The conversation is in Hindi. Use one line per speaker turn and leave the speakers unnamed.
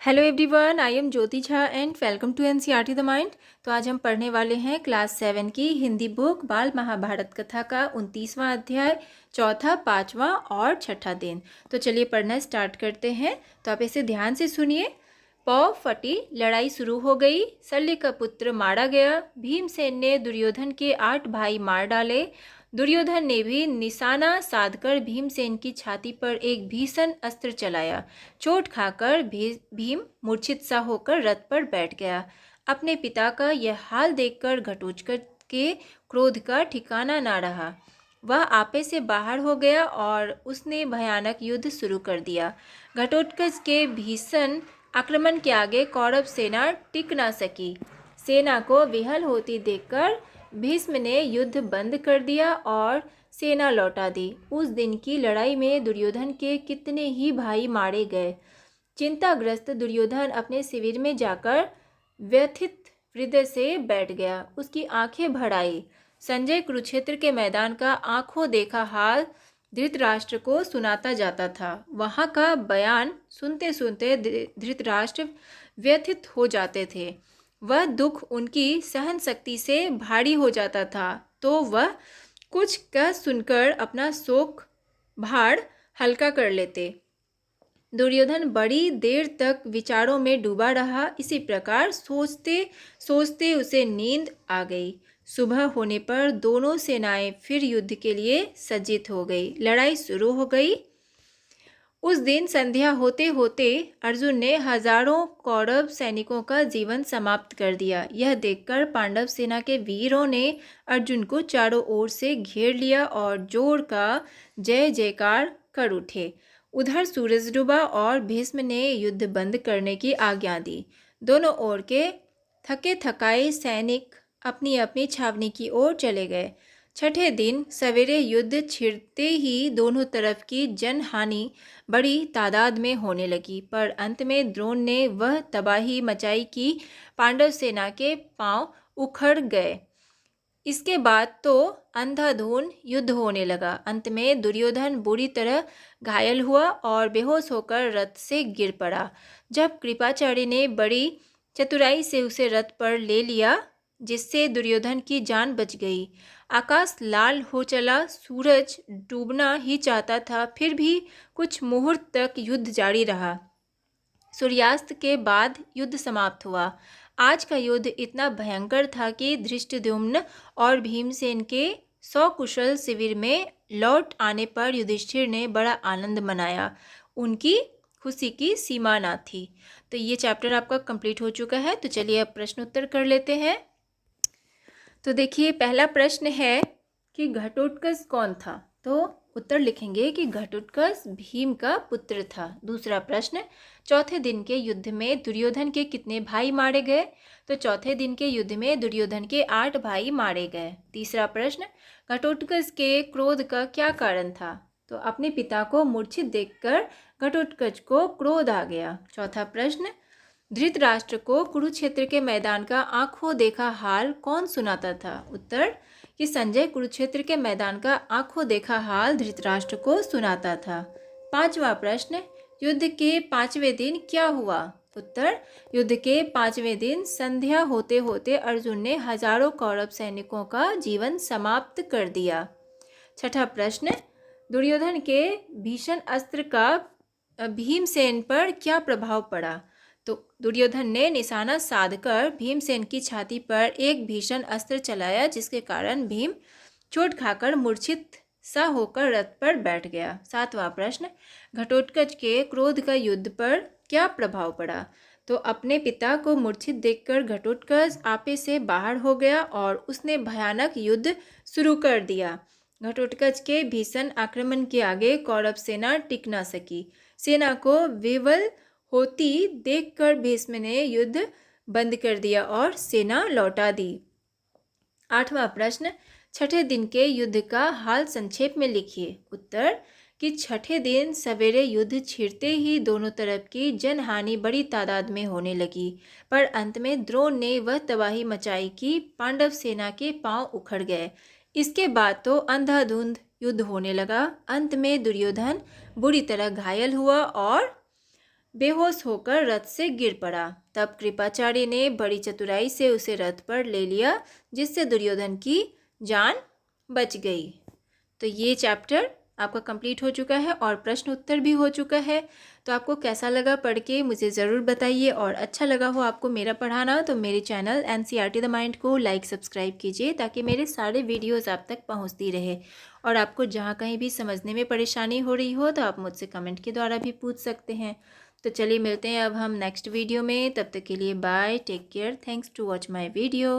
Hello everyone, I am Jyoti Jha and welcome to NCERT the mind. तो आज हम पढ़ने वाले हैं क्लास 7 की हिंदी बुक बाल महाभारत कथा का 29वां अध्याय, चौथा, पांचवा और छठा दिन। तो चलिए पढ़ना स्टार्ट करते हैं। तो आप इसे ध्यान से सुनिए। पौ फटी, लड़ाई शुरू हो गई। शल्य का पुत्र मारा गया। भीमसेन ने दुर्योधन के 8 भाई मार डाले। दुर्योधन ने भी निशाना साधकर भीमसेन की छाती पर एक भीषण अस्त्र चलाया। चोट खाकर भीम मूर्छित सा होकर रथ पर बैठ गया। अपने पिता का यह हाल देखकर घटोत्कच के क्रोध का ठिकाना ना रहा। वह आपे से बाहर हो गया और उसने भयानक युद्ध शुरू कर दिया। घटोत्कच के भीषण आक्रमण के आगे कौरव सेना टिक ना सकी। सेना को विहल होती देखकर भीष्म ने युद्ध बंद कर दिया और सेना लौटा दी। उस दिन की लड़ाई में दुर्योधन के कितने ही भाई मारे गए। चिंताग्रस्त दुर्योधन अपने शिविर में जाकर व्यथित हृदय से बैठ गया। उसकी आंखें भर आई। संजय कुरुक्षेत्र के मैदान का आंखों देखा हाल धृतराष्ट्र को सुनाता जाता था। वहां का बयान सुनते सुनते धृतराष्ट्र व्यथित हो जाते थे। वह दुख उनकी सहन शक्ति से भारी हो जाता था, तो वह कुछ कह सुनकर अपना शोक भार हल्का कर लेते। दुर्योधन बड़ी देर तक विचारों में डूबा रहा। इसी प्रकार सोचते सोचते उसे नींद आ गई। सुबह होने पर दोनों सेनाएं फिर युद्ध के लिए सज्जित हो गई। लड़ाई शुरू हो गई। उस दिन संध्या होते होते अर्जुन ने हजारों कौरव सैनिकों का जीवन समाप्त कर दिया। यह देखकर पांडव सेना के वीरों ने अर्जुन को चारों ओर से घेर लिया और जोर का जय जयकार कर उठे। उधर सूरज डूबा और भीष्म ने युद्ध बंद करने की आज्ञा दी। दोनों ओर के थके थकाए सैनिक अपनी अपनी छावनी की ओर चले गए। छठे दिन सवेरे युद्ध छिड़ते ही दोनों तरफ की जनहानि बड़ी तादाद में होने लगी, पर अंत में द्रोण ने वह तबाही मचाई कि पांडव सेना के पांव उखड़ गए। इसके बाद तो अंधाधुंध युद्ध होने लगा। अंत में दुर्योधन बुरी तरह घायल हुआ और बेहोश होकर रथ से गिर पड़ा। जब कृपाचार्य ने बड़ी चतुराई से उसे रथ पर ले लिया, जिससे दुर्योधन की जान बच गई। आकाश लाल हो चला। सूरज डूबना ही चाहता था, फिर भी कुछ मुहूर्त तक युद्ध जारी रहा। सूर्यास्त के बाद युद्ध समाप्त हुआ। आज का युद्ध इतना भयंकर था कि धृष्टद्युम्न और भीमसेन के सकुशल शिविर में लौट आने पर युधिष्ठिर ने बड़ा आनंद मनाया। उनकी खुशी की सीमा ना थी। तो ये चैप्टर आपका कंप्लीट हो चुका है। तो चलिए अब प्रश्न उत्तर कर लेते हैं। तो देखिए, पहला प्रश्न है कि घटोत्कच कौन था। तो उत्तर लिखेंगे कि घटोत्कच भीम का पुत्र था। दूसरा प्रश्न, चौथे दिन के युद्ध में दुर्योधन के कितने भाई मारे गए। तो चौथे दिन के युद्ध में दुर्योधन के 8 भाई मारे गए। तीसरा प्रश्न, घटोत्कच के क्रोध का क्या कारण था। तो अपने पिता को मूर्छित देखकर घटोत्कच को क्रोध आ गया। चौथा प्रश्न, धृतराष्ट्र को कुरुक्षेत्र के मैदान का आंखों देखा हाल कौन सुनाता था। उत्तर कि संजय कुरुक्षेत्र के मैदान का आंखों देखा हाल धृतराष्ट्र को सुनाता था। पांचवा प्रश्न, युद्ध के 5वें दिन क्या हुआ। उत्तर, युद्ध के 5वें दिन संध्या होते होते अर्जुन ने हजारों कौरव सैनिकों का जीवन समाप्त कर दिया। छठा प्रश्न, दुर्योधन के भीषण अस्त्र का भीमसेन पर क्या प्रभाव पड़ा। तो दुर्योधन ने निशाना साधकर भीमसेन की छाती पर एक भीषण अस्त्र चलाया, जिसके कारण भीम चोट खाकर मूर्छित सा होकर रथ पर बैठ गया। सातवां प्रश्न, घटोत्कच के क्रोध का युद्ध पर क्या प्रभाव पड़ा। तो अपने पिता को मूर्छित देखकर घटोत्कच आपे से बाहर हो गया और उसने भयानक युद्ध शुरू कर दिया। घटोत्कच के भीषण आक्रमण के आगे कौरव सेना टिक ना सकी। सेना को विवल होती देखकर भीष्म ने युद्ध बंद कर दिया और सेना लौटा दी। आठवां प्रश्न, छठे दिन के युद्ध का हाल संक्षेप में लिखिए। उत्तर कि छठे दिन सवेरे युद्ध छिड़ते ही दोनों तरफ की जनहानि बड़ी तादाद में होने लगी, पर अंत में द्रोण ने वह तबाही मचाई कि पांडव सेना के पांव उखड़ गए। इसके बाद तो अंधाधुंध युद्ध होने लगा। अंत में दुर्योधन बुरी तरह घायल हुआ और बेहोश होकर रथ से गिर पड़ा। तब कृपाचार्य ने बड़ी चतुराई से उसे रथ पर ले लिया, जिससे दुर्योधन की जान बच गई। तो ये चैप्टर आपका कंप्लीट हो चुका है और प्रश्न उत्तर भी हो चुका है। तो आपको कैसा लगा पढ़ के मुझे ज़रूर बताइए, और अच्छा लगा हो आपको मेरा पढ़ाना तो मेरे चैनल NCERT द माइंड को लाइक सब्सक्राइब कीजिए, ताकि मेरे सारे वीडियोस आप तक पहुंचती रहे। और आपको जहां कहीं भी समझने में परेशानी हो रही हो तो आप मुझसे कमेंट के द्वारा भी पूछ सकते हैं। तो चलिए मिलते हैं अब हम नेक्स्ट वीडियो में। तब तक के लिए bye, take care, thanks to watch my video.